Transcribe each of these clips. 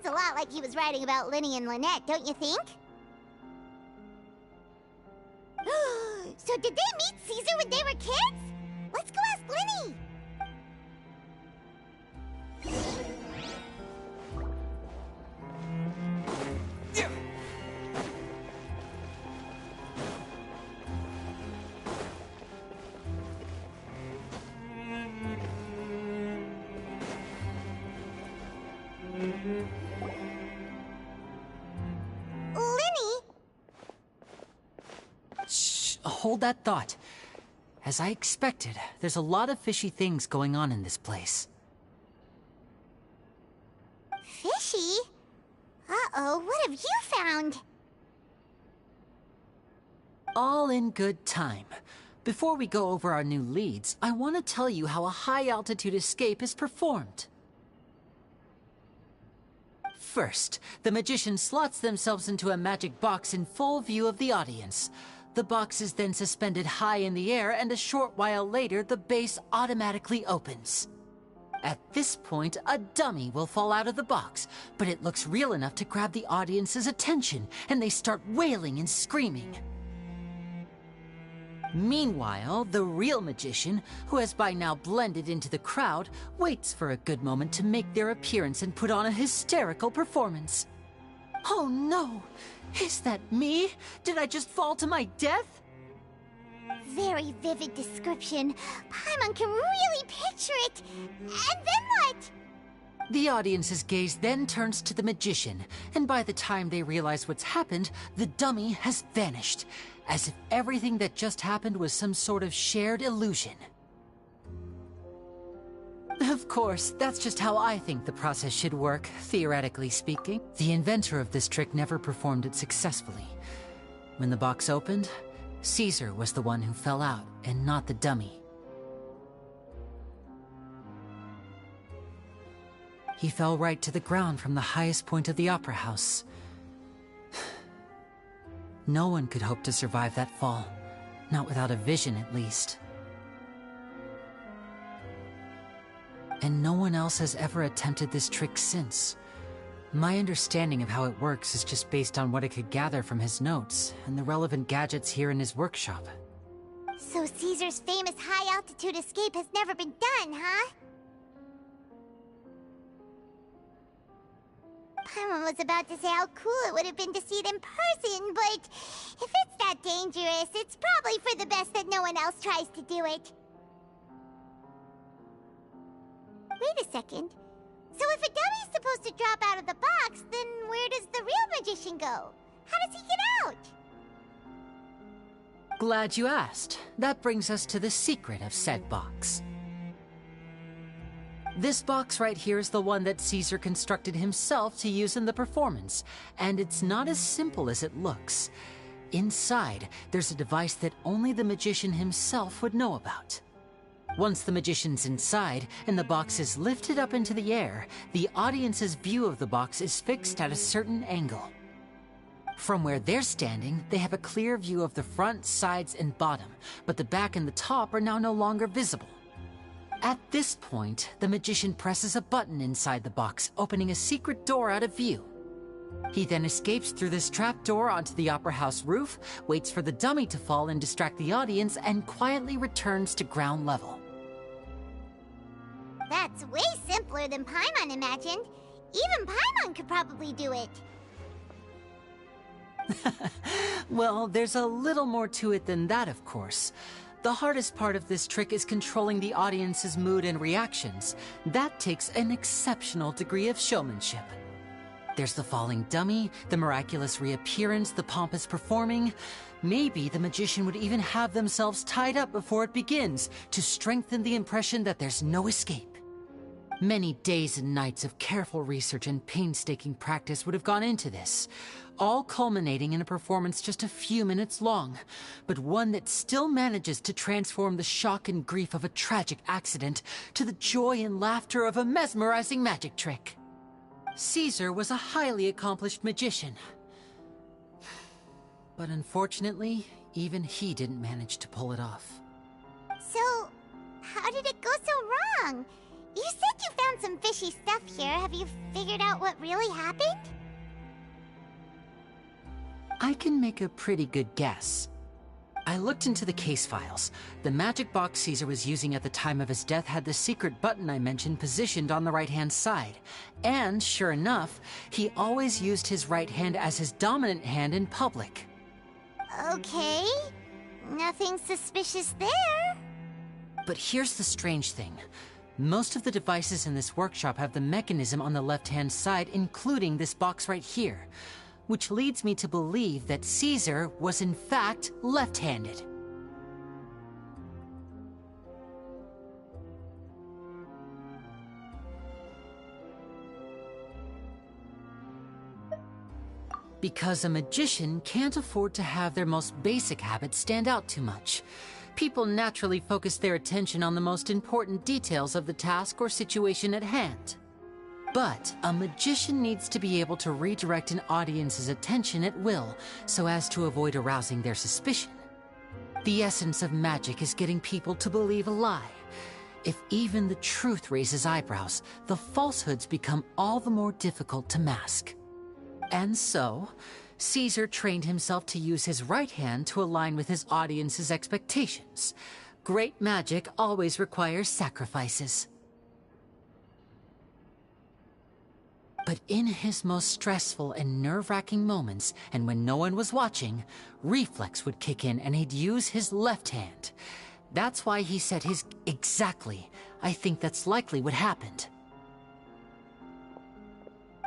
sounds a lot like he was writing about Linny and Lynette, don't you think? So did they meet Caesar when they were kids? Let's go ask Linny! Hold that thought. As I expected, there's a lot of fishy things going on in this place. Fishy? Uh-oh, what have you found? All in good time. Before we go over our new leads, I want to tell you how a high-altitude escape is performed. First, the magician slots themselves into a magic box in full view of the audience. The box is then suspended high in the air, and a short while later, the base automatically opens. At this point, a dummy will fall out of the box, but it looks real enough to grab the audience's attention, and they start wailing and screaming. Meanwhile, the real magician, who has by now blended into the crowd, waits for a good moment to make their appearance and put on a hysterical performance. Oh no! Is that me? Did I just fall to my death? Very vivid description. Paimon can really picture it. And then what? The audience's gaze then turns to the magician, and by the time they realize what's happened, the dummy has vanished, as if everything that just happened was some sort of shared illusion. Of course, that's just how I think the process should work, theoretically speaking. The inventor of this trick never performed it successfully. When the box opened, Caesar was the one who fell out, and not the dummy. He fell right to the ground from the highest point of the opera house. No one could hope to survive that fall, not without a vision at least. And no one else has ever attempted this trick since. My understanding of how it works is just based on what I could gather from his notes and the relevant gadgets here in his workshop. So Caesar's famous high-altitude escape has never been done, huh? Paimon was about to say how cool it would have been to see it in person, but if it's that dangerous, it's probably for the best that no one else tries to do it. Wait a second. So if a dummy's supposed to drop out of the box, then where does the real magician go? How does he get out? Glad you asked. That brings us to the secret of said box. This box right here is the one that Caesar constructed himself to use in the performance, and it's not as simple as it looks. Inside, there's a device that only the magician himself would know about. Once the magician's inside and the box is lifted up into the air, the audience's view of the box is fixed at a certain angle. From where they're standing, they have a clear view of the front, sides, and bottom, but the back and the top are now no longer visible. At this point, the magician presses a button inside the box, opening a secret door out of view. He then escapes through this trap door onto the opera house roof, waits for the dummy to fall and distract the audience, and quietly returns to ground level. That's way simpler than Paimon imagined. Even Paimon could probably do it. Well, there's a little more to it than that, of course. The hardest part of this trick is controlling the audience's mood and reactions. That takes an exceptional degree of showmanship. There's the falling dummy, the miraculous reappearance, the pompous performing. Maybe the magician would even have themselves tied up before it begins to strengthen the impression that there's no escape. Many days and nights of careful research and painstaking practice would have gone into this, all culminating in a performance just a few minutes long, but one that still manages to transform the shock and grief of a tragic accident to the joy and laughter of a mesmerizing magic trick. Caesar was a highly accomplished magician, but unfortunately, even he didn't manage to pull it off. So, how did it go so wrong? You said you found some fishy stuff here. Have you figured out what really happened? I can make a pretty good guess. I looked into the case files. The magic box Caesar was using at the time of his death had the secret button I mentioned positioned on the right-hand side. And, sure enough, he always used his right hand as his dominant hand in public. Okay. Nothing suspicious there. But here's the strange thing. Most of the devices in this workshop have the mechanism on the left-hand side, including this box right here, which leads me to believe that Caesar was in fact left-handed. Because a magician can't afford to have their most basic habits stand out too much. People naturally focus their attention on the most important details of the task or situation at hand. But a magician needs to be able to redirect an audience's attention at will, so as to avoid arousing their suspicion. The essence of magic is getting people to believe a lie. If even the truth raises eyebrows, the falsehoods become all the more difficult to mask. And so, Caesar trained himself to use his right hand to align with his audience's expectations. Great magic always requires sacrifices. But in his most stressful and nerve-wracking moments, and when no one was watching, reflex would kick in and he'd use his left hand. That's why he said his exactly. I think that's likely what happened.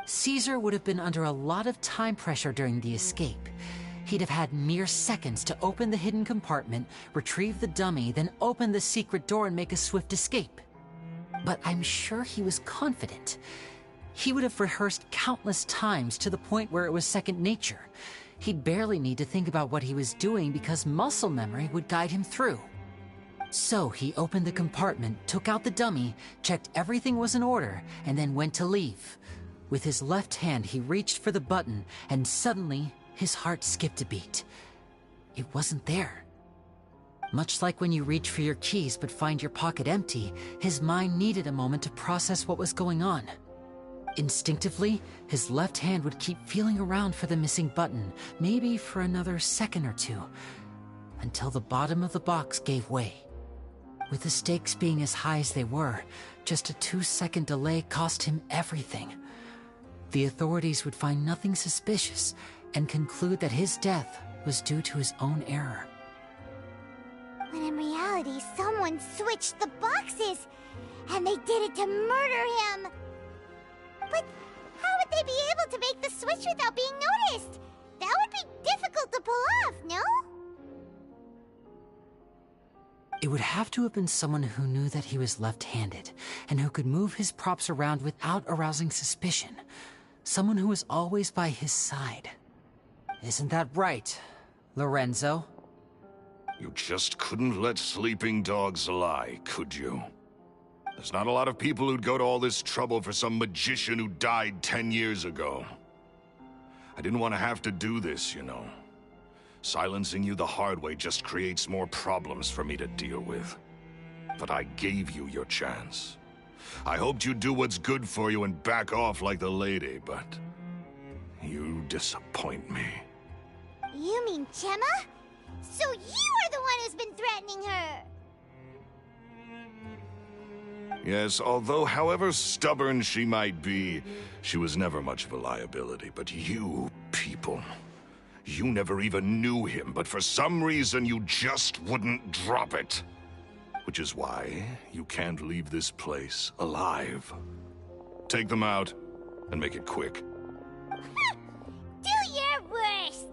Caesar would have been under a lot of time pressure during the escape. He'd have had mere seconds to open the hidden compartment, retrieve the dummy, then open the secret door and make a swift escape. But I'm sure he was confident. He would have rehearsed countless times to the point where it was second nature. He'd barely need to think about what he was doing because muscle memory would guide him through. So he opened the compartment, took out the dummy, checked everything was in order, and then went to leave. With his left hand, he reached for the button, and suddenly, his heart skipped a beat. It wasn't there. Much like when you reach for your keys but find your pocket empty, his mind needed a moment to process what was going on. Instinctively, his left hand would keep feeling around for the missing button, maybe for another second or two, until the bottom of the box gave way. With the stakes being as high as they were, just a 2-second delay cost him everything. The authorities would find nothing suspicious and conclude that his death was due to his own error. When in reality, someone switched the boxes, and they did it to murder him. But how would they be able to make the switch without being noticed? That would be difficult to pull off, no? It would have to have been someone who knew that he was left-handed, and who could move his props around without arousing suspicion. Someone who was always by his side. Isn't that right, Lorenzo? You just couldn't let sleeping dogs lie, could you? There's not a lot of people who'd go to all this trouble for some magician who died 10 years ago. I didn't want to have to do this, you know. Silencing you the hard way just creates more problems for me to deal with. But I gave you your chance. I hoped you'd do what's good for you and back off like the lady, but you disappoint me. You mean Gemma? So you are the one who's been threatening her! Yes, although however stubborn she might be, she was never much of a liability. But you people, you never even knew him, but for some reason you just wouldn't drop it. Which is why you can't leave this place alive. Take them out, and make it quick. Do your worst!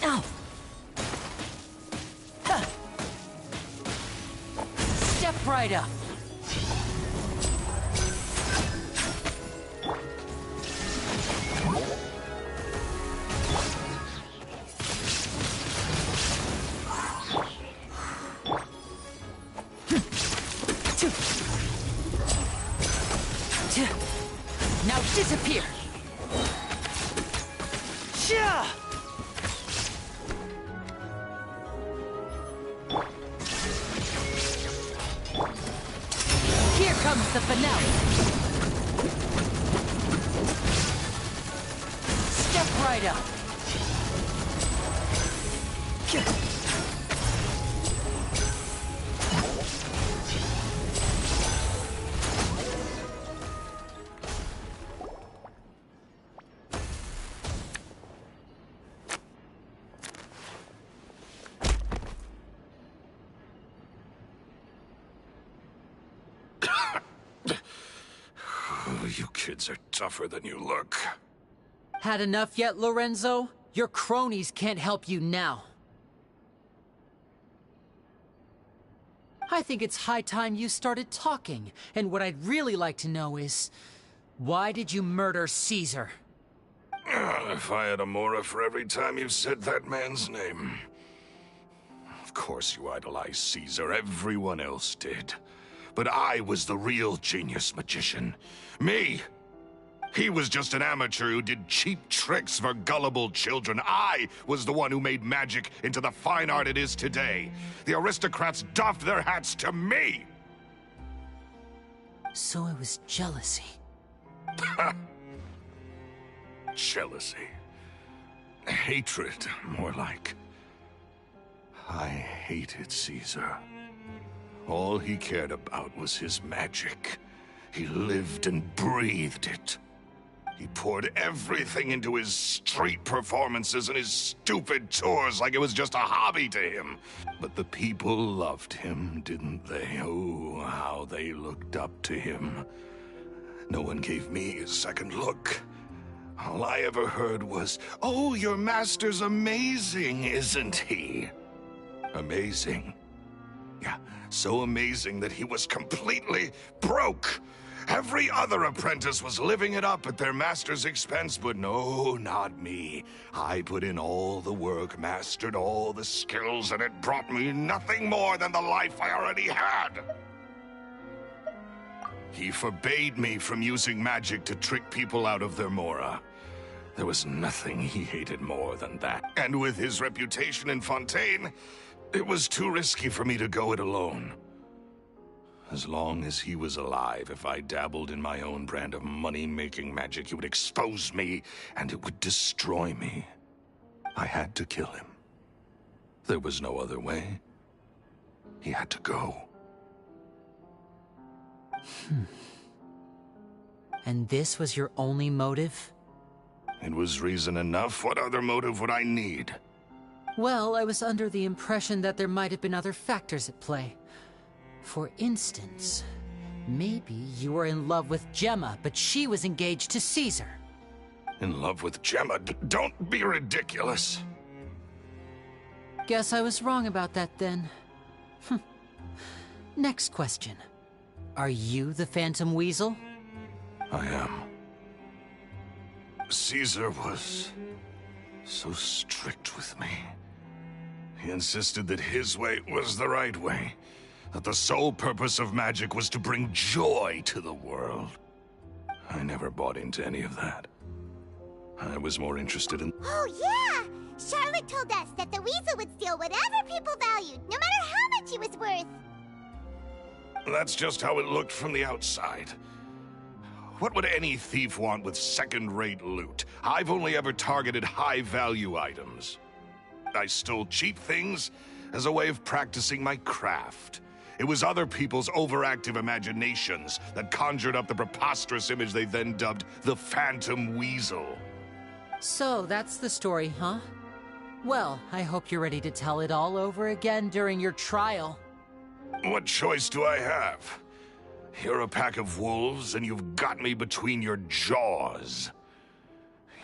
Ow! Step right up! Now disappear! the finale. Step right up. You kids are tougher than you look. Had enough yet, Lorenzo? Your cronies can't help you now. I think it's high time you started talking, and what I'd really like to know is, why did you murder Caesar? If I had a Mora for every time you said that man's name. Of course you idolized Caesar, everyone else did. But I was the real genius magician. Me! He was just an amateur who did cheap tricks for gullible children. I was the one who made magic into the fine art it is today. The aristocrats doffed their hats to me! So it was jealousy. Jealousy. Hatred, more like. I hated Caesar. All he cared about was his magic. He lived and breathed it. He poured everything into his street performances and his stupid tours like it was just a hobby to him. But the people loved him, didn't they? Oh, how they looked up to him. No one gave me a second look. All I ever heard was, "Oh, your master's amazing, isn't he?" Amazing. Yeah, so amazing that he was completely broke. Every other apprentice was living it up at their master's expense, but no, not me. I put in all the work, mastered all the skills, and it brought me nothing more than the life I already had. He forbade me from using magic to trick people out of their Mora. There was nothing he hated more than that. And with his reputation in Fontaine, it was too risky for me to go it alone. As long as he was alive, if I dabbled in my own brand of money-making magic, he would expose me, and it would destroy me. I had to kill him. There was no other way. He had to go. And this was your only motive? It was reason enough. What other motive would I need? Well, I was under the impression that there might have been other factors at play. For instance, maybe you were in love with Gemma, but she was engaged to Caesar. In love with Gemma? Don't be ridiculous. Guess I was wrong about that then. Next question. Are you the Phantom Weasel? I am. Caesar was so strict with me. He insisted that his way was the right way. That the sole purpose of magic was to bring joy to the world. I never bought into any of that. I was more interested in... Oh, yeah! Charlotte told us that the weasel would steal whatever people valued, no matter how much he was worth. That's just how it looked from the outside. What would any thief want with second-rate loot? I've only ever targeted high-value items. I stole cheap things as a way of practicing my craft. It was other people's overactive imaginations that conjured up the preposterous image they then dubbed the Phantom Weasel. So, that's the story, huh? Well, I hope you're ready to tell it all over again during your trial. What choice do I have? You're a pack of wolves, and you've got me between your jaws.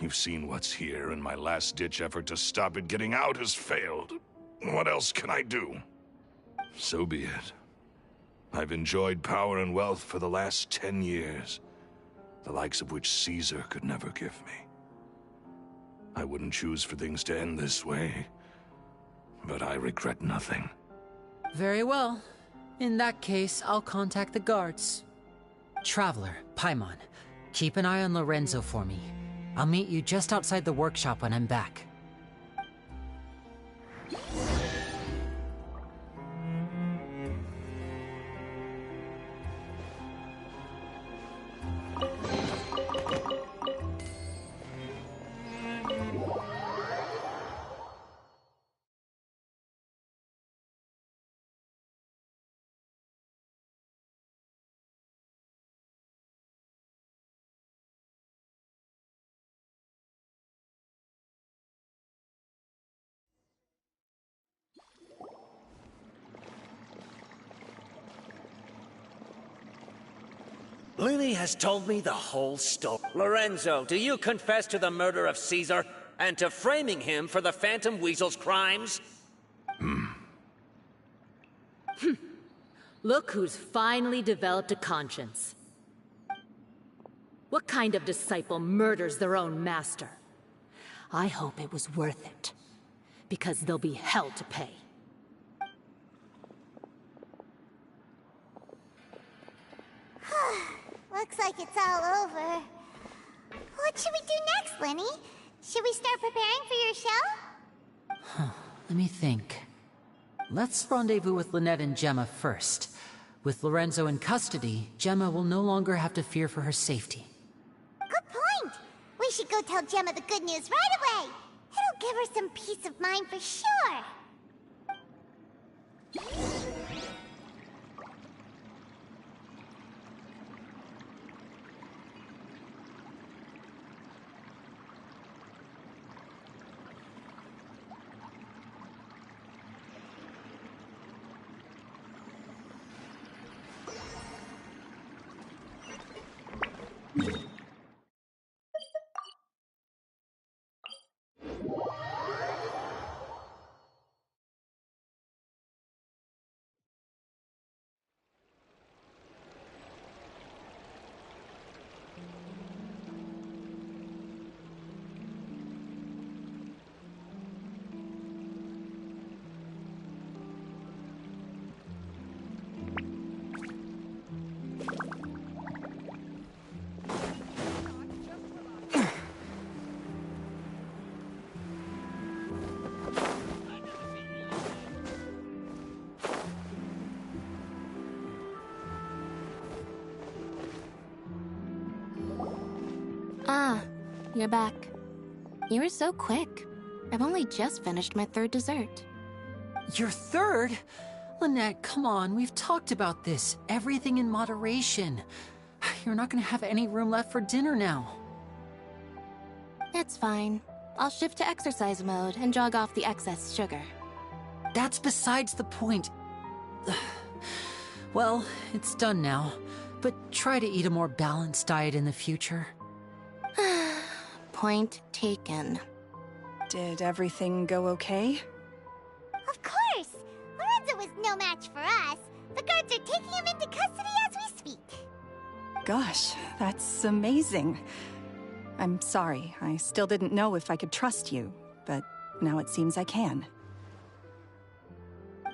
You've seen what's here, and my last-ditch effort to stop it getting out has failed. What else can I do? So be it. I've enjoyed power and wealth for the last 10 years, the likes of which Caesar could never give me. I wouldn't choose for things to end this way, but I regret nothing. Very well. In that case, I'll contact the guards. Traveler, Paimon, keep an eye on Lorenzo for me. I'll meet you just outside the workshop when I'm back. Lily has told me the whole story. Lorenzo, do you confess to the murder of Caesar and to framing him for the Phantom Weasel's crimes? Look who's finally developed a conscience. What kind of disciple murders their own master? I hope it was worth it, because there'll be hell to pay. Looks like it's all over. What should we do next, Lenny? Should we start preparing for your show? Let me think. Let's rendezvous with Lynette and Gemma first. With Lorenzo in custody, Gemma will no longer have to fear for her safety. Good point. We should go tell Gemma the good news right away. It'll give her some peace of mind for sure. Ah, you're back. You were so quick. I've only just finished my third dessert. Your third? Lynette, come on, we've talked about this. Everything in moderation. You're not gonna have any room left for dinner now. It's fine. I'll shift to exercise mode and jog off the excess sugar. That's besides the point. Well, it's done now, but try to eat a more balanced diet in the future. Point taken. Did everything go okay? Of course! Lorenzo was no match for us. The guards are taking him into custody as we speak. Gosh, that's amazing. I'm sorry, I still didn't know if I could trust you, but now it seems I can.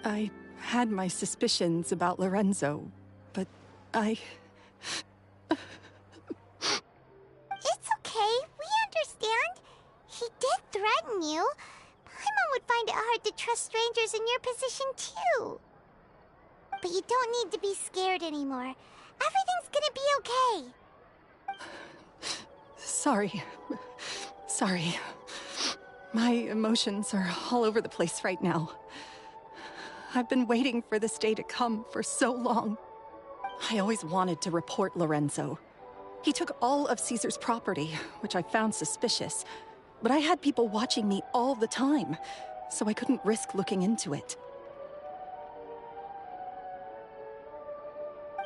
I had my suspicions about Lorenzo, but I... It's okay, we understand. He did threaten you. Paimon would find it hard to trust strangers in your position, too. But you don't need to be scared anymore. Everything's gonna be okay. Sorry. Sorry. My emotions are all over the place right now. I've been waiting for this day to come for so long. I always wanted to report Lorenzo. He took all of Caesar's property, which I found suspicious, but I had people watching me all the time, so I couldn't risk looking into it.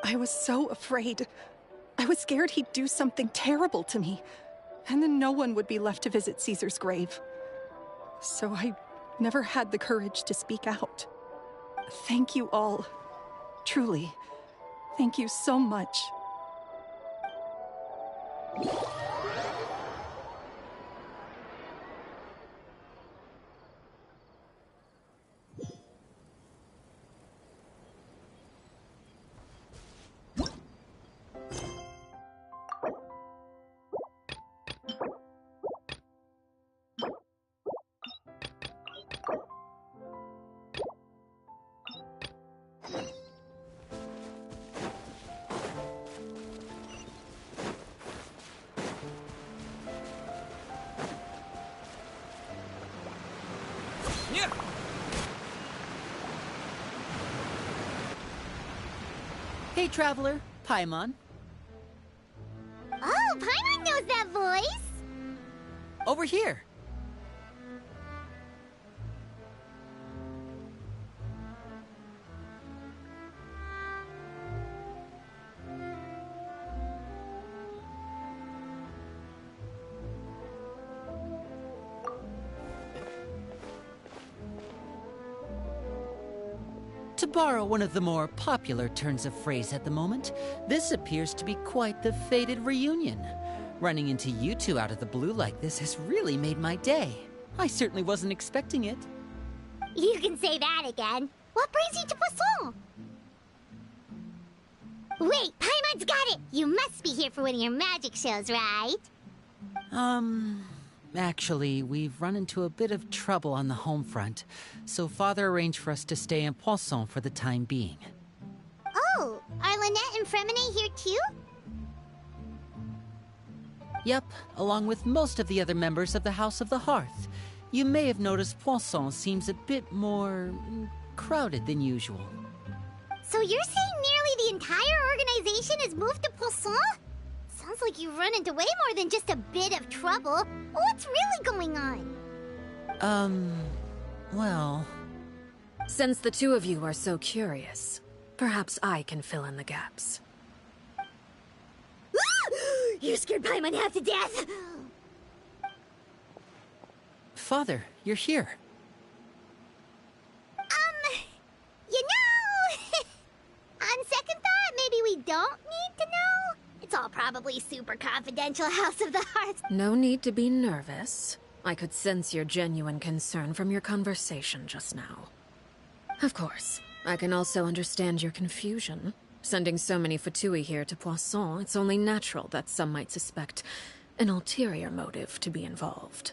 I was so afraid. I was scared he'd do something terrible to me, and then no one would be left to visit Caesar's grave. So I never had the courage to speak out. Thank you all. Truly. Thank you so much. Hey, Traveler. Paimon. Oh, Paimon knows that voice! Over here. To borrow one of the more popular turns of phrase at the moment, this appears to be quite the fated reunion. Running into you two out of the blue like this has really made my day. I certainly wasn't expecting it. You can say that again. What brings you to Poisson? Wait, Paimon's got it! You must be here for one of your magic shows, right? Actually, we've run into a bit of trouble on the home front, so Father arranged for us to stay in Poisson for the time being. Oh, are Lynette and Fremine here too? Yep, along with most of the other members of the House of the Hearth. You may have noticed Poisson seems a bit more crowded than usual. So you're saying nearly the entire organization has moved to Poisson? Sounds like you've run into way more than just a bit of trouble. What's really going on? Well... Since the two of you are so curious, perhaps I can fill in the gaps. You scared Paimon half to death! Father, you're here. You know... On second thought, maybe we don't need to know? It's all probably super confidential, House of the Hearth. No need to be nervous. I could sense your genuine concern from your conversation just now. Of course, I can also understand your confusion. Sending so many Fatui here to Poisson, it's only natural that some might suspect an ulterior motive to be involved.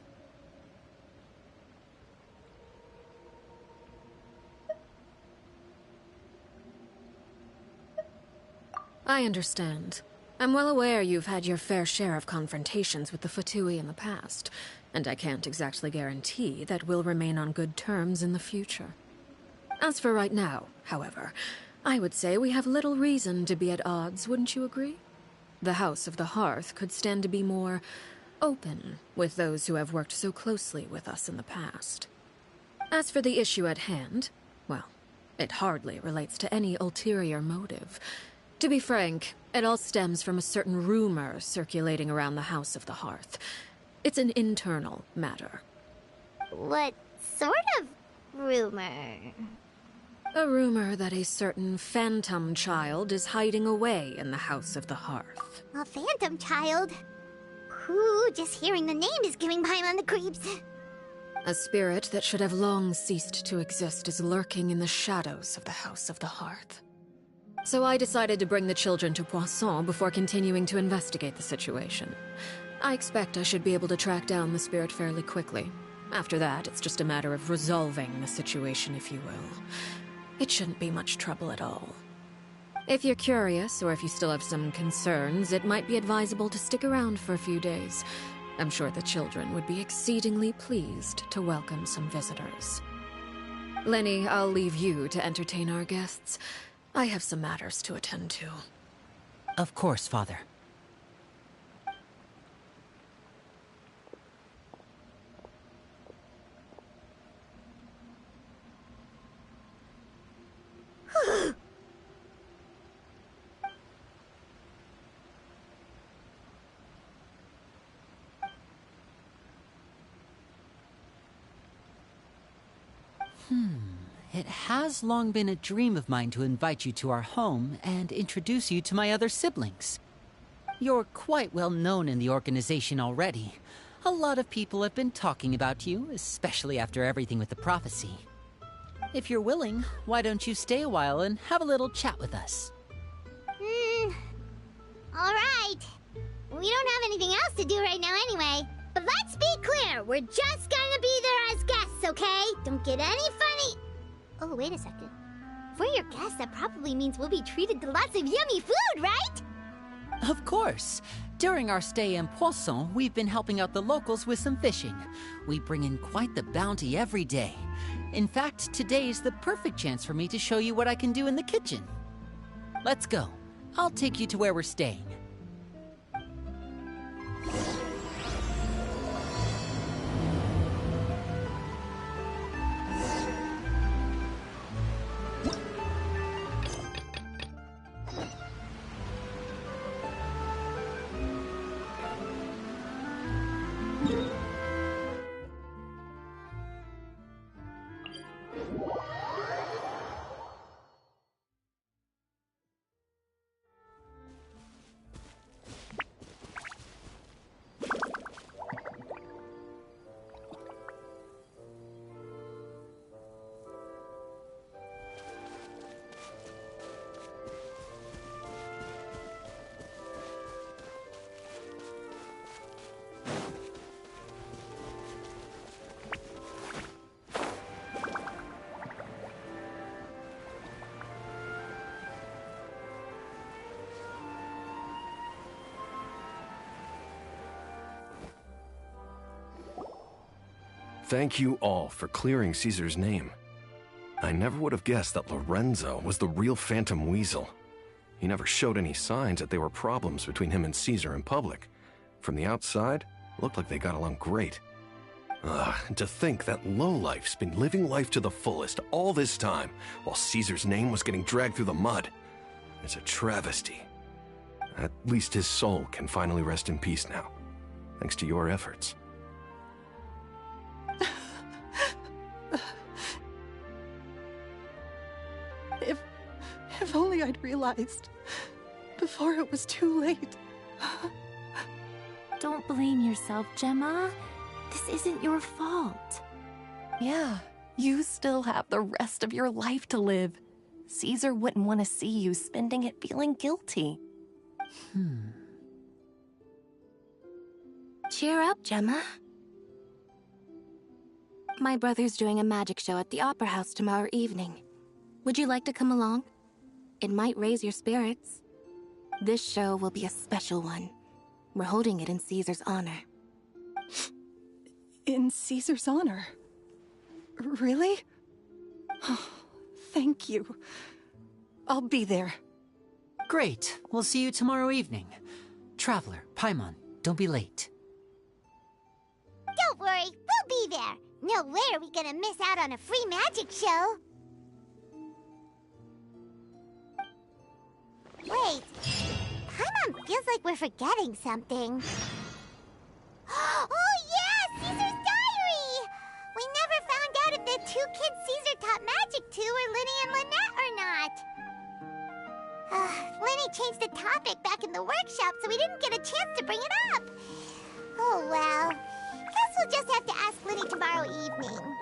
I understand. I'm well aware you've had your fair share of confrontations with the Fatui in the past, and I can't exactly guarantee that we'll remain on good terms in the future. As for right now, however, I would say we have little reason to be at odds, wouldn't you agree? The House of the Hearth could stand to be more open with those who have worked so closely with us in the past. As for the issue at hand, well, it hardly relates to any ulterior motive. To be frank, it all stems from a certain rumor circulating around the House of the Hearth. It's an internal matter. What sort of rumor? A rumor that a certain phantom child is hiding away in the House of the Hearth. A phantom child? Ooh, just hearing the name is giving Paimon the creeps. A spirit that should have long ceased to exist is lurking in the shadows of the House of the Hearth. So I decided to bring the children to Poisson before continuing to investigate the situation. I expect I should be able to track down the spirit fairly quickly. After that, it's just a matter of resolving the situation, if you will. It shouldn't be much trouble at all. If you're curious, or if you still have some concerns, it might be advisable to stick around for a few days. I'm sure the children would be exceedingly pleased to welcome some visitors. Lenny, I'll leave you to entertain our guests. I have some matters to attend to. Of course, Father. It has long been a dream of mine to invite you to our home and introduce you to my other siblings. You're quite well known in the organization already. A lot of people have been talking about you, especially after everything with the prophecy. If you're willing, why don't you stay a while and have a little chat with us? Alright. We don't have anything else to do right now anyway. But let's be clear, we're just gonna be there as guests, okay? Don't get any funny... Oh, wait a second. If we're your guests, that probably means we'll be treated to lots of yummy food, right? Of course. During our stay in Poisson, we've been helping out the locals with some fishing. We bring in quite the bounty every day. In fact, today is the perfect chance for me to show you what I can do in the kitchen. Let's go. I'll take you to where we're staying. Thank you all for clearing Caesar's name. I never would have guessed that Lorenzo was the real Phantom Weasel. He never showed any signs that there were problems between him and Caesar in public. From the outside, it looked like they got along great. And to think that lowlife's been living life to the fullest all this time, while Caesar's name was getting dragged through the mud. It's a travesty. At least his soul can finally rest in peace now, thanks to your efforts. If only I'd realized before it was too late. Don't blame yourself, Gemma. This isn't your fault. Yeah, you still have the rest of your life to live. Caesar wouldn't want to see you spending it feeling guilty. Cheer up, Gemma. My brother's doing a magic show at the Opera House tomorrow evening. Would you like to come along? It might raise your spirits. This show will be a special one. We're holding it in Caesar's honor. In Caesar's honor? Really? Thank you. I'll be there. Great. We'll see you tomorrow evening. Traveler, Paimon, don't be late. Don't worry, we'll be there. No way are we gonna miss out on a free magic show. Wait, Paimon feels like we're forgetting something. Oh yeah, Caesar's diary! We never found out if the two kids Caesar taught magic to were Linny and Lynette or not. Linny changed the topic back in the workshop, so we didn't get a chance to bring it up. Oh well, guess we'll just have to ask Linny tomorrow evening.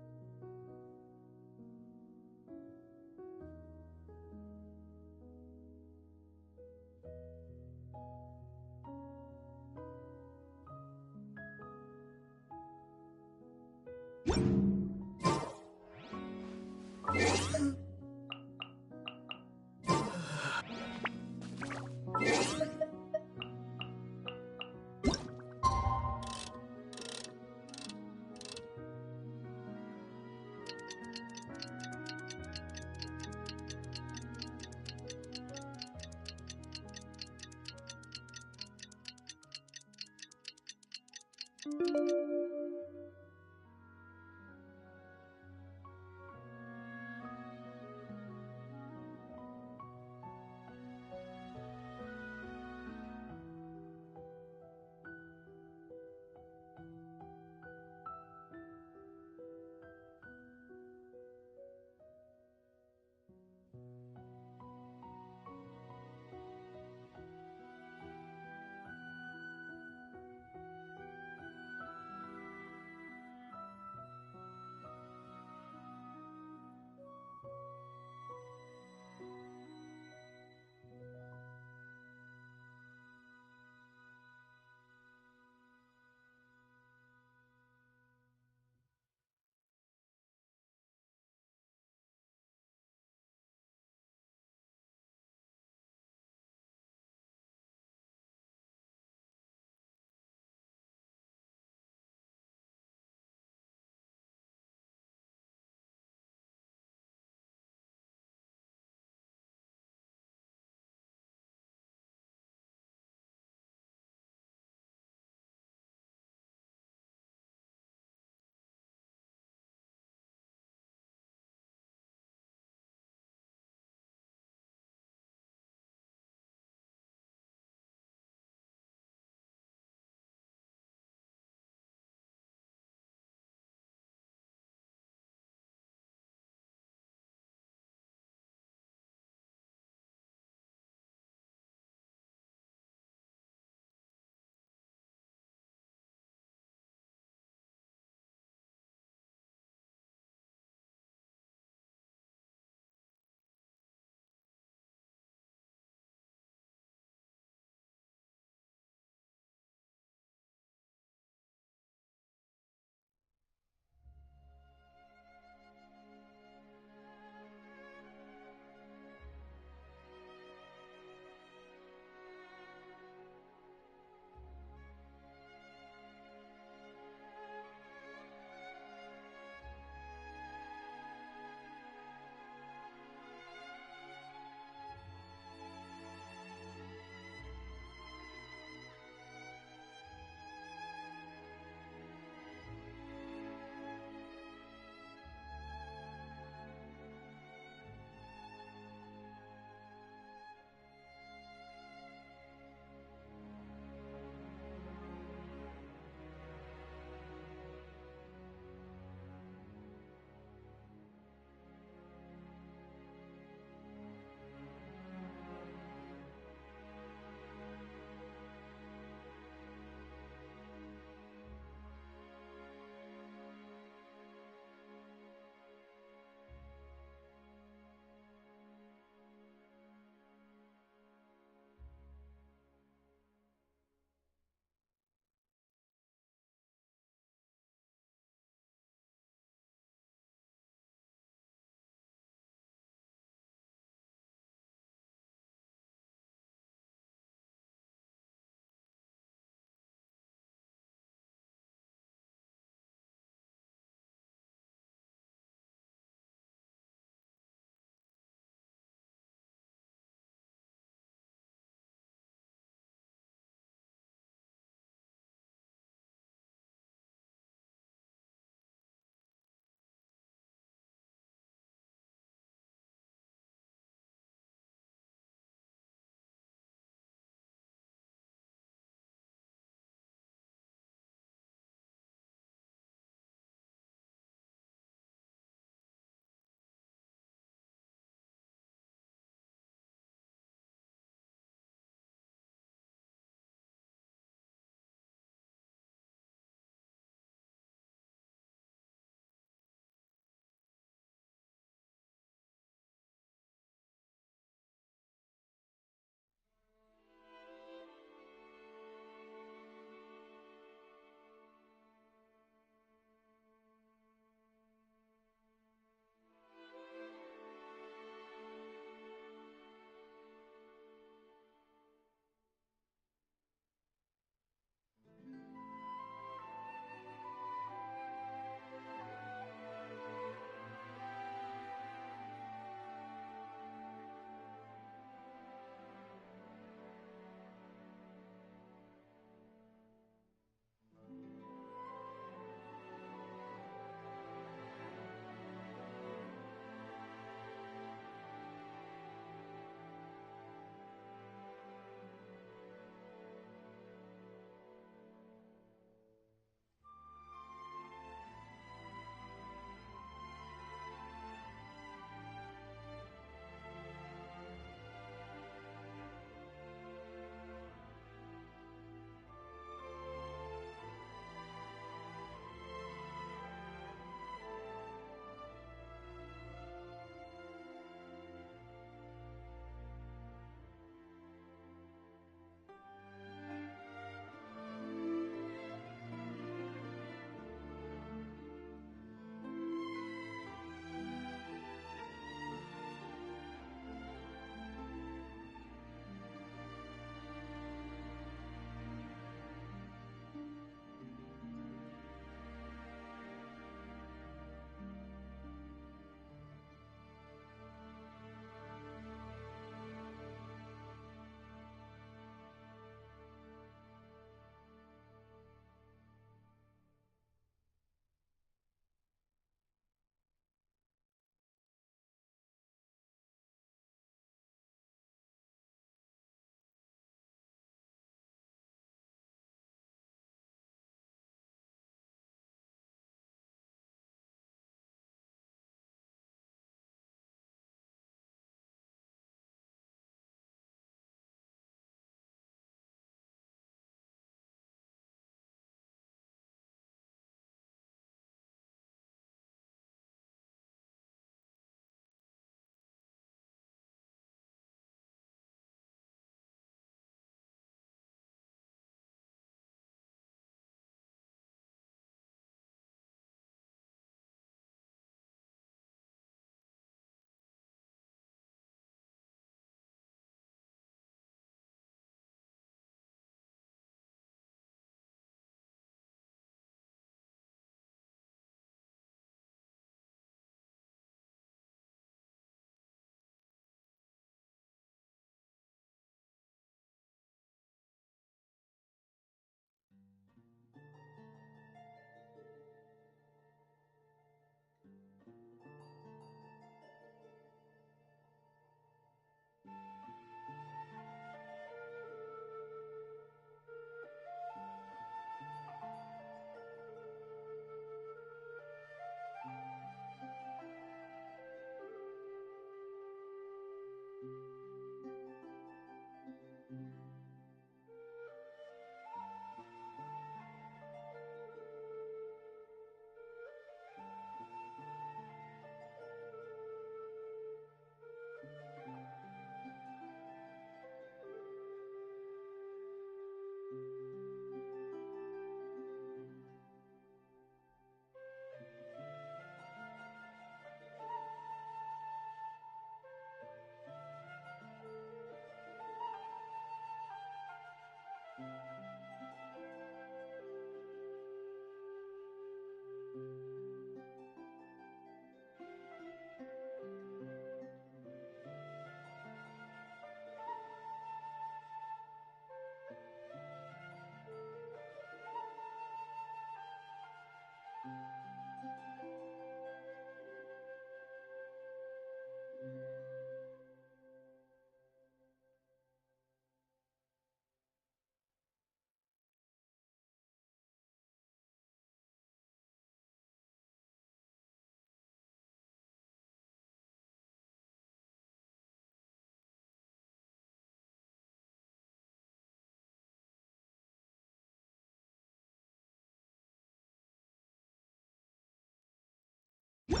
Seems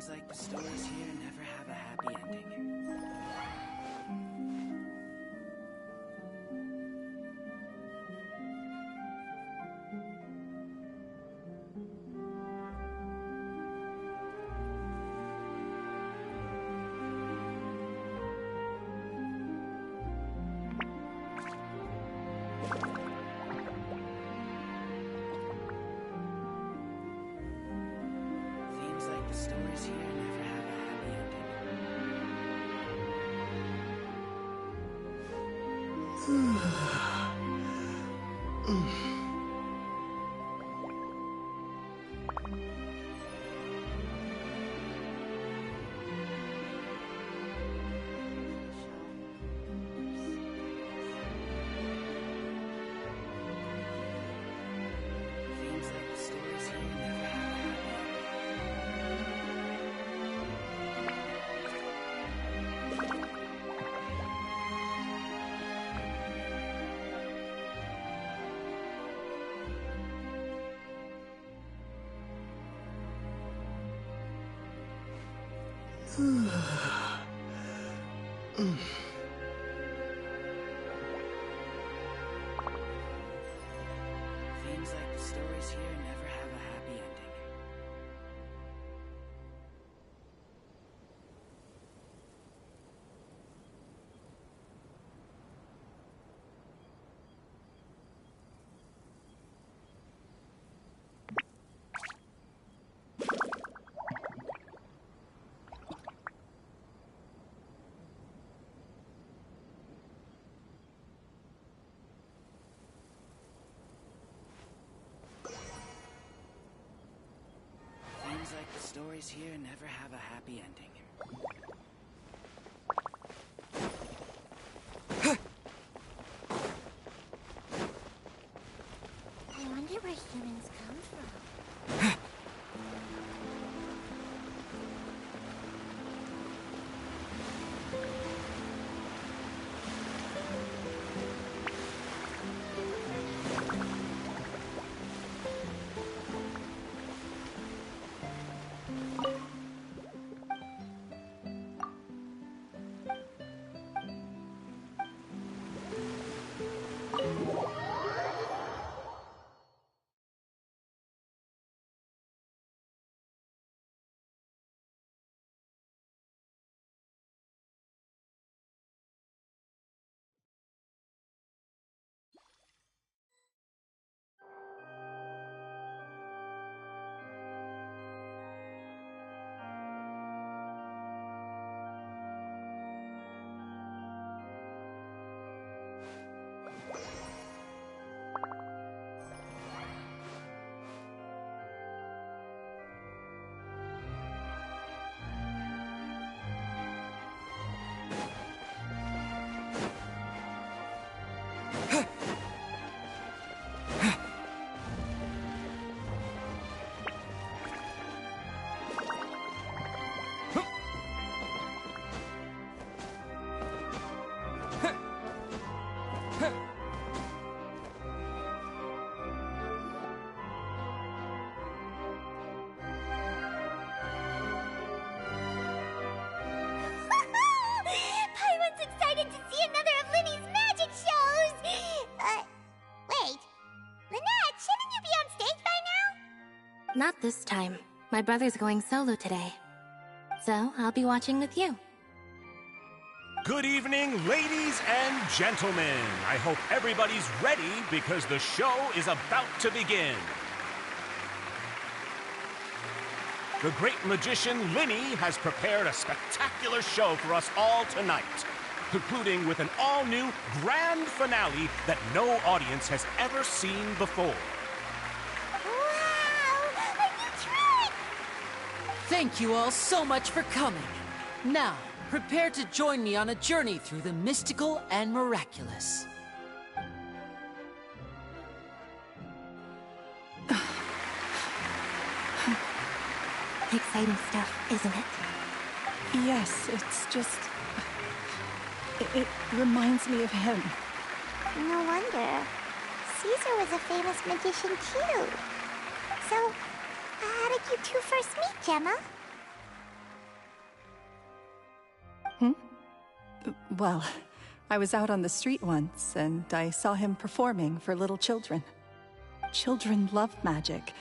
like the stories here never have a happy ending. Seems like the stories here never have a happy ending. Seems like the stories here never have a happy ending. Seems like the stories here never have a happy ending. Seems like the stories here never have a happy ending. I wonder where humans come from. Paimon's excited to see another of Linny's magic shows! Wait. Lynette, shouldn't you be on stage by now? Not this time. My brother's going solo today. So, I'll be watching with you. Good evening, ladies and gentlemen. I hope everybody's ready because the show is about to begin. the great magician Linny has prepared a spectacular show for us all tonight, concluding with an all-new grand finale that no audience has ever seen before. Wow! A new trick! Thank you all so much for coming. Now, prepare to join me on a journey through the mystical and miraculous. Exciting stuff, isn't it? Yes, it's just... It reminds me of him. No wonder. Caesar was a famous magician too. So, how did you two first meet, Gemma? Well, I was out on the street once, and I saw him performing for little children. Children love magic,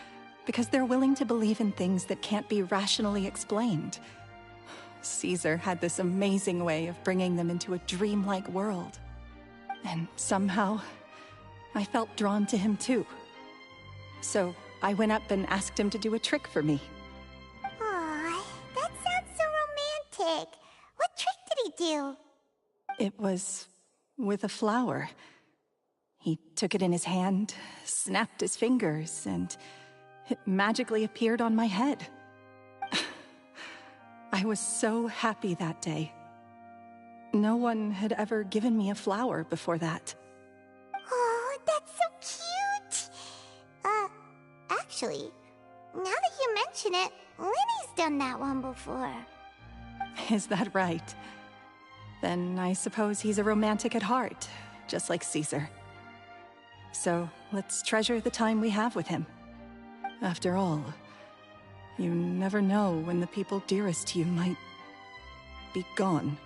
because they're willing to believe in things that can't be rationally explained. Caesar had this amazing way of bringing them into a dreamlike world. And somehow, I felt drawn to him too. So I went up and asked him to do a trick for me. Aw, that sounds so romantic. What trick did he do? It was with a flower. He took it in his hand, snapped his fingers, and it magically appeared on my head. I was so happy that day. No one had ever given me a flower before that. Oh, that's so cute! Actually, now that you mention it, Linny's done that one before. Is that right? Then I suppose he's a romantic at heart, just like Caesar. So let's treasure the time we have with him. After all, you never know when the people dearest to you might be gone.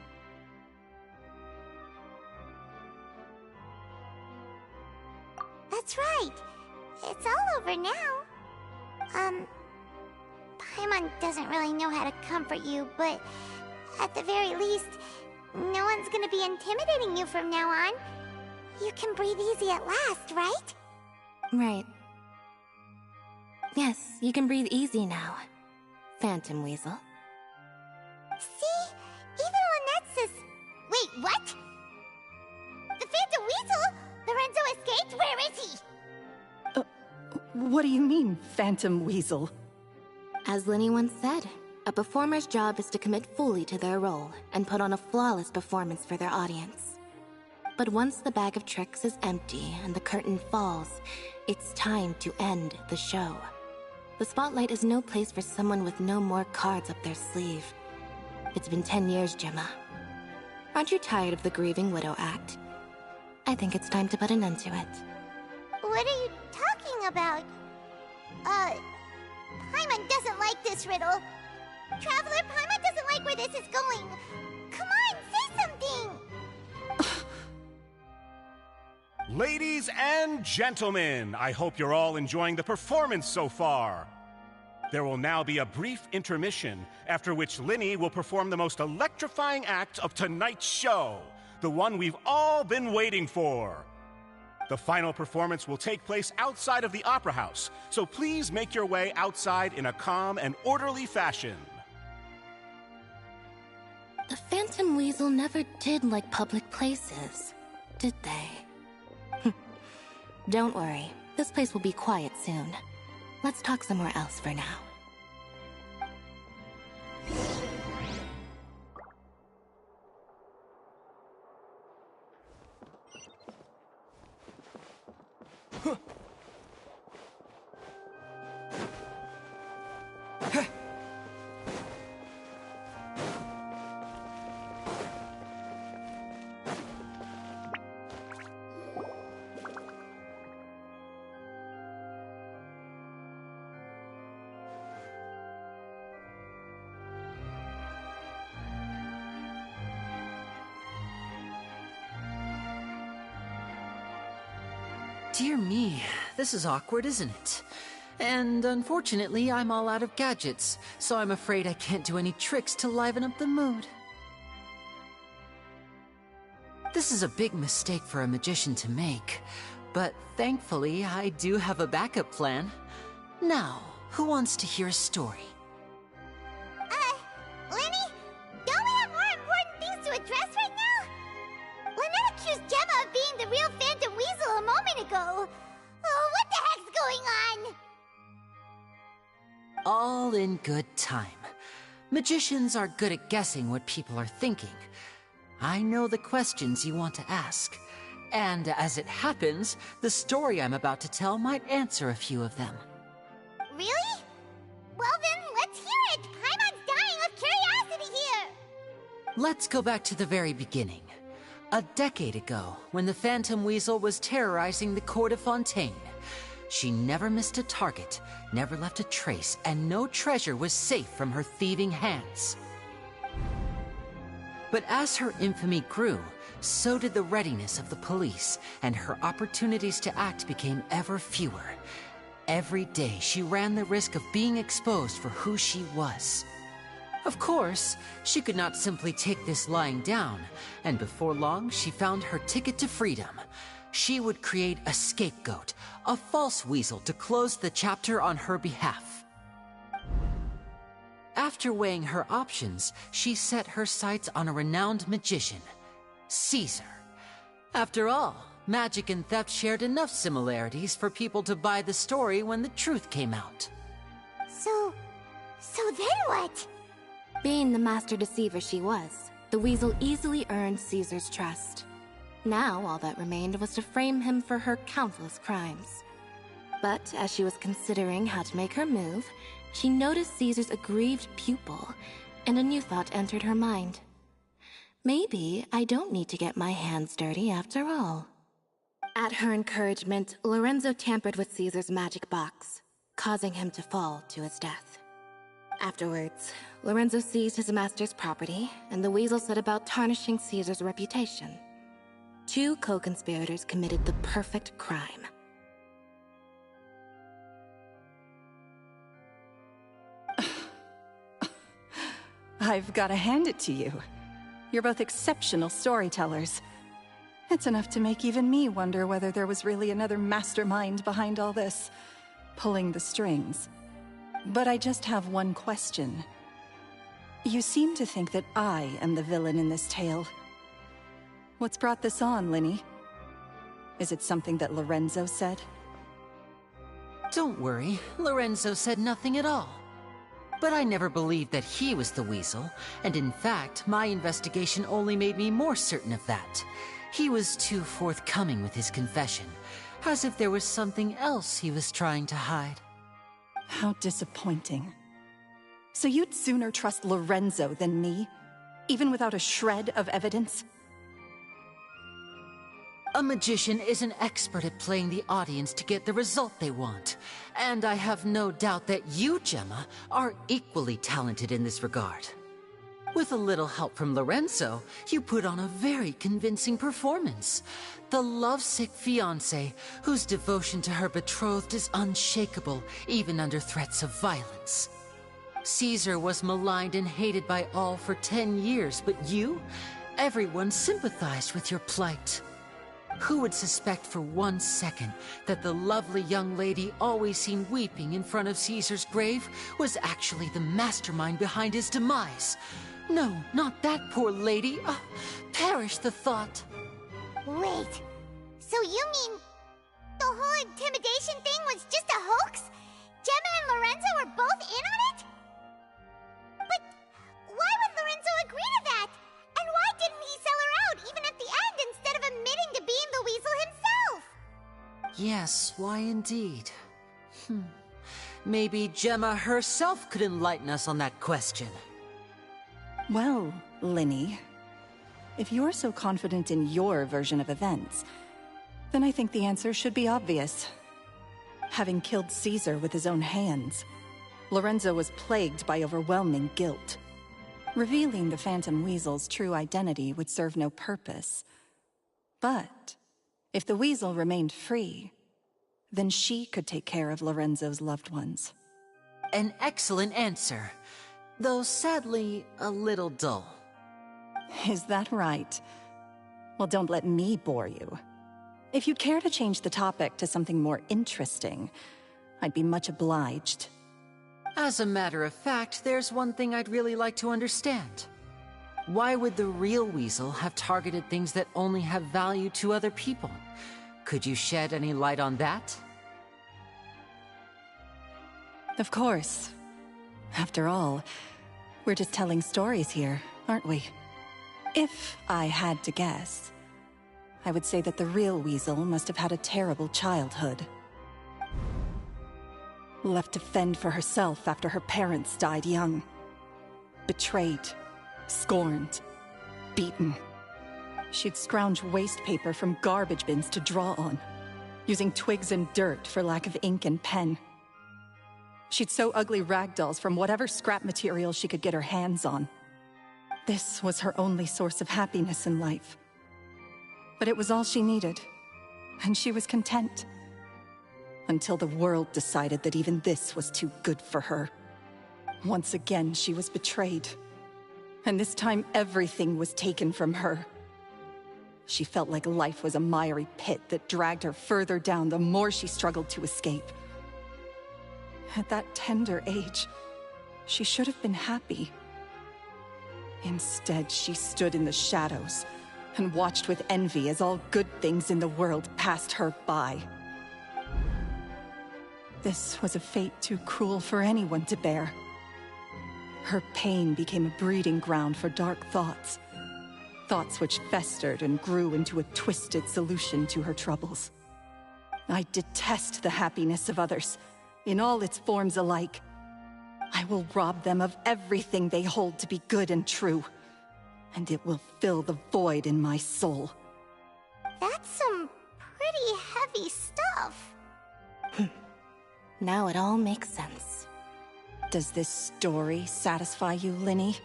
That's right. It's all over now. Paimon doesn't really know how to comfort you, but at the very least, no one's gonna be intimidating you from now on. You can breathe easy at last, right? Right. Yes, you can breathe easy now, Phantom Weasel. See? Even Lynette says... Wait, what? The Phantom Weasel? Lorenzo escaped? Where is he? What do you mean, Phantom Weasel? As Linny once said, a performer's job is to commit fully to their role and put on a flawless performance for their audience. But once the bag of tricks is empty and the curtain falls, it's time to end the show. The spotlight is no place for someone with no more cards up their sleeve. It's been 10 years, Gemma. Aren't you tired of the grieving widow act? I think it's time to put an end to it. What are you talking about? Paimon doesn't like this riddle. Traveler, Paimon doesn't like where this is going. Come on, say something! Ladies and gentlemen, I hope you're all enjoying the performance so far. There will now be a brief intermission, after which Linny will perform the most electrifying act of tonight's show, the one we've all been waiting for. The final performance will take place outside of the Opera House, so please make your way outside in a calm and orderly fashion. The Phantom Weasel never did like public places, did they? Don't worry, this place will be quiet soon. Let's talk somewhere else for now. Dear me, this is awkward, isn't it? And unfortunately, I'm all out of gadgets, so I'm afraid I can't do any tricks to liven up the mood. This is a big mistake for a magician to make, but thankfully, I do have a backup plan. Now, who wants to hear a story? in good time. Magicians are good at guessing what people are thinking. I know the questions you want to ask. And as it happens, the story I'm about to tell might answer a few of them. Really? Well then, let's hear it! Paimon's dying of curiosity here! Let's go back to the very beginning. A decade ago, when the Phantom Weasel was terrorizing the court of Fontaine. She never missed a target, never left a trace, and no treasure was safe from her thieving hands. But as her infamy grew, so did the readiness of the police, and her opportunities to act became ever fewer. Every day, she ran the risk of being exposed for who she was. Of course, she could not simply take this lying down, and before long, she found her ticket to freedom. She would create a scapegoat, a false weasel to close the chapter on her behalf. After weighing her options, she set her sights on a renowned magician, Caesar. After all, magic and theft shared enough similarities for people to buy the story when the truth came out. So then what? Being the master deceiver she was, the weasel easily earned Caesar's trust. Now, all that remained was to frame him for her countless crimes. But as she was considering how to make her move, she noticed Caesar's aggrieved pupil, and a new thought entered her mind. Maybe I don't need to get my hands dirty after all. At her encouragement, Lorenzo tampered with Caesar's magic box, causing him to fall to his death. Afterwards, Lorenzo seized his master's property, and the weasel set about tarnishing Caesar's reputation. Two co-conspirators committed the perfect crime. I've got to hand it to you. You're both exceptional storytellers. It's enough to make even me wonder whether there was really another mastermind behind all this, pulling the strings. But I just have one question. You seem to think that I am the villain in this tale. What's brought this on, Linny? Is it something that Lorenzo said? Don't worry, Lorenzo said nothing at all. But I never believed that he was the weasel, and in fact, my investigation only made me more certain of that. He was too forthcoming with his confession, as if there was something else he was trying to hide. How disappointing. So you'd sooner trust Lorenzo than me? Even without a shred of evidence? A magician is an expert at playing the audience to get the result they want. And I have no doubt that you, Gemma, are equally talented in this regard. With a little help from Lorenzo, you put on a very convincing performance. The lovesick fiancé, whose devotion to her betrothed is unshakable, even under threats of violence. Caesar was maligned and hated by all for 10 years, but you? Everyone sympathized with your plight. Who would suspect for 1 second that the lovely young lady always seen weeping in front of Caesar's grave was actually the mastermind behind his demise? No, not that poor lady. Perish the thought. Wait, so you mean the whole intimidation thing was just a hoax? Gemma and Lorenzo were both in on it? But why would Lorenzo agree to that? And why didn't he sell her out even at the end instead of admitting to being the weasel himself? Yes, why indeed? Maybe Gemma herself could enlighten us on that question. Well, Linny, if you're so confident in your version of events, then I think the answer should be obvious. Having killed Caesar with his own hands, Lorenzo was plagued by overwhelming guilt. Revealing the Phantom Weasel's true identity would serve no purpose. But if the Weasel remained free, then she could take care of Lorenzo's loved ones. An excellent answer, though sadly a little dull. Is that right? Well, don't let me bore you. If you'd care to change the topic to something more interesting, I'd be much obliged. As a matter of fact, there's one thing I'd really like to understand. Why would the real weasel have targeted things that only have value to other people? Could you shed any light on that? Of course. After all, we're just telling stories here, aren't we? If I had to guess, I would say that the real Weasel must have had a terrible childhood. Left to fend for herself after her parents died young. Betrayed, scorned, beaten. She'd scrounge waste paper from garbage bins to draw on, using twigs and dirt for lack of ink and pen. She'd sew ugly ragdolls from whatever scrap material she could get her hands on. This was her only source of happiness in life. But it was all she needed, and she was content. Until the world decided that even this was too good for her. Once again, she was betrayed. And this time, everything was taken from her. She felt like life was a miry pit that dragged her further down the more she struggled to escape. At that tender age, she should have been happy. Instead, she stood in the shadows and watched with envy as all good things in the world passed her by. This was a fate too cruel for anyone to bear. Her pain became a breeding ground for dark thoughts. Thoughts which festered and grew into a twisted solution to her troubles. I detest the happiness of others, in all its forms alike. I will rob them of everything they hold to be good and true, and it will fill the void in my soul. That's some pretty heavy stuff. Now it all makes sense. Does this story satisfy you, Linny?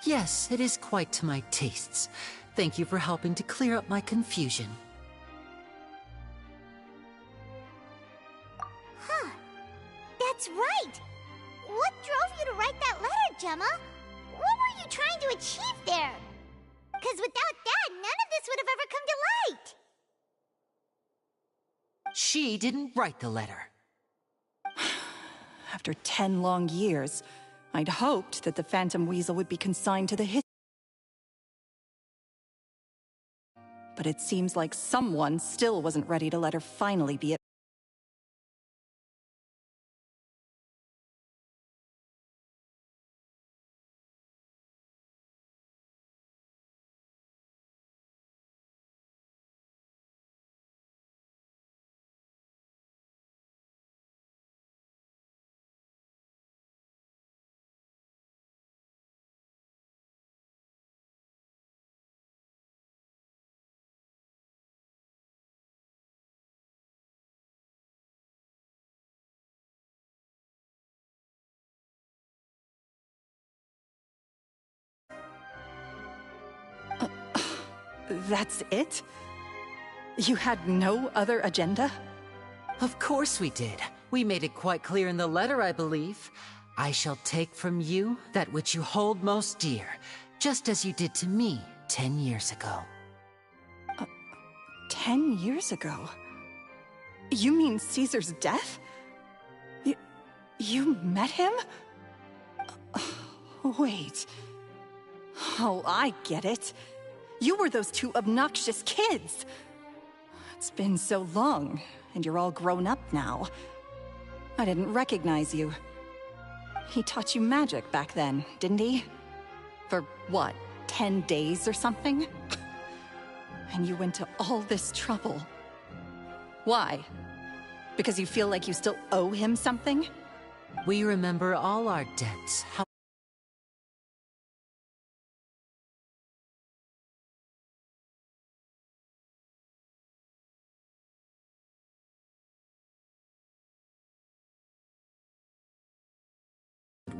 Yes, it is quite to my tastes. Thank you for helping to clear up my confusion. Huh. That's right! What drove you to write that letter, Gemma? What were you trying to achieve there? Because without that, none of this would have ever come to light! She didn't write the letter. After 10 long years, I'd hoped that the Phantom Weasel would be consigned to the history. But it seems like someone still wasn't ready to let her finally be That's it? You had no other agenda? Of course we did. We made it quite clear in the letter, I believe. I shall take from you that which you hold most dear, just as you did to me 10 years ago. 10 years ago? You mean Caesar's death? You met him? Wait. Oh, I get it. You were those two obnoxious kids. It's been so long, and you're all grown up now. I didn't recognize you. He taught you magic back then, didn't he? For what, 10 days or something? And you went to all this trouble. Why? Because you feel like you still owe him something? We remember all our debts.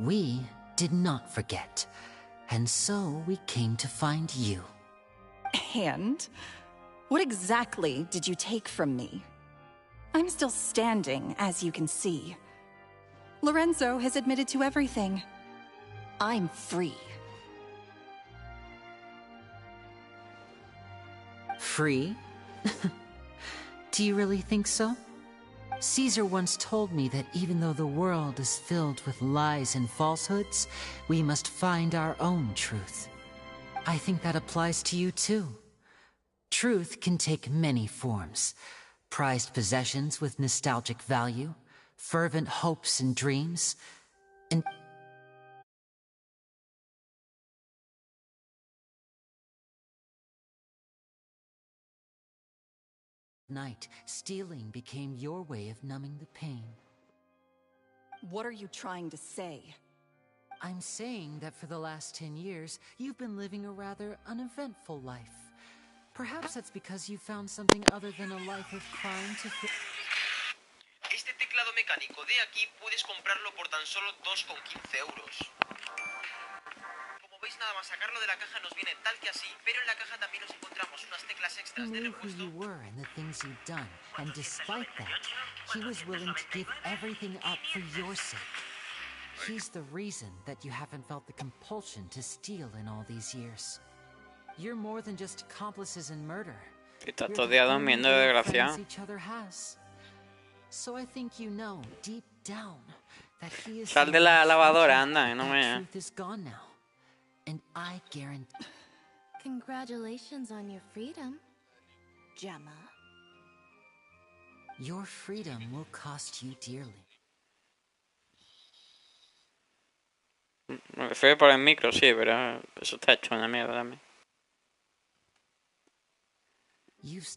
We did not forget, and so we came to find you. And? What exactly did you take from me? I'm still standing, as you can see. Lorenzo has admitted to everything. I'm free. Free? Do you really think so? Caesar once told me that even though the world is filled with lies and falsehoods, we must find our own truth. I think that applies to you too. Truth can take many forms. Prized possessions with nostalgic value, fervent hopes and dreams, and night, stealing became your way of numbing the pain. What are you trying to say? I'm saying that for the last 10 years, you've been living a rather uneventful life. Perhaps that's because you found something other than a life of crime to fit. Este teclado mecánico de aquí puedes comprarlo por tan solo 2,15 euros. Como veis, nada más sacarlo de la caja nos viene tal que así, pero en la caja también nos encontramos unas teclas extras de He knew who repuesto. you were and the things you'd done, and despite that, he was willing to give everything up for your sake. He's the reason that you haven't felt the compulsion to steal in all these years. You're more than just accomplices in murder. Está You're todo the día only durmiendo, real desgraciado. friends each other has. So I think you know, deep down, that he is Sal de the la one lavadora, truth, anda, que no that me... truth is gone now. And I guarantee... Congratulations on your freedom, Gemma. Your freedom will cost you dearly. Me refiero por el micro, sí, pero eso está hecho una mierda también. You've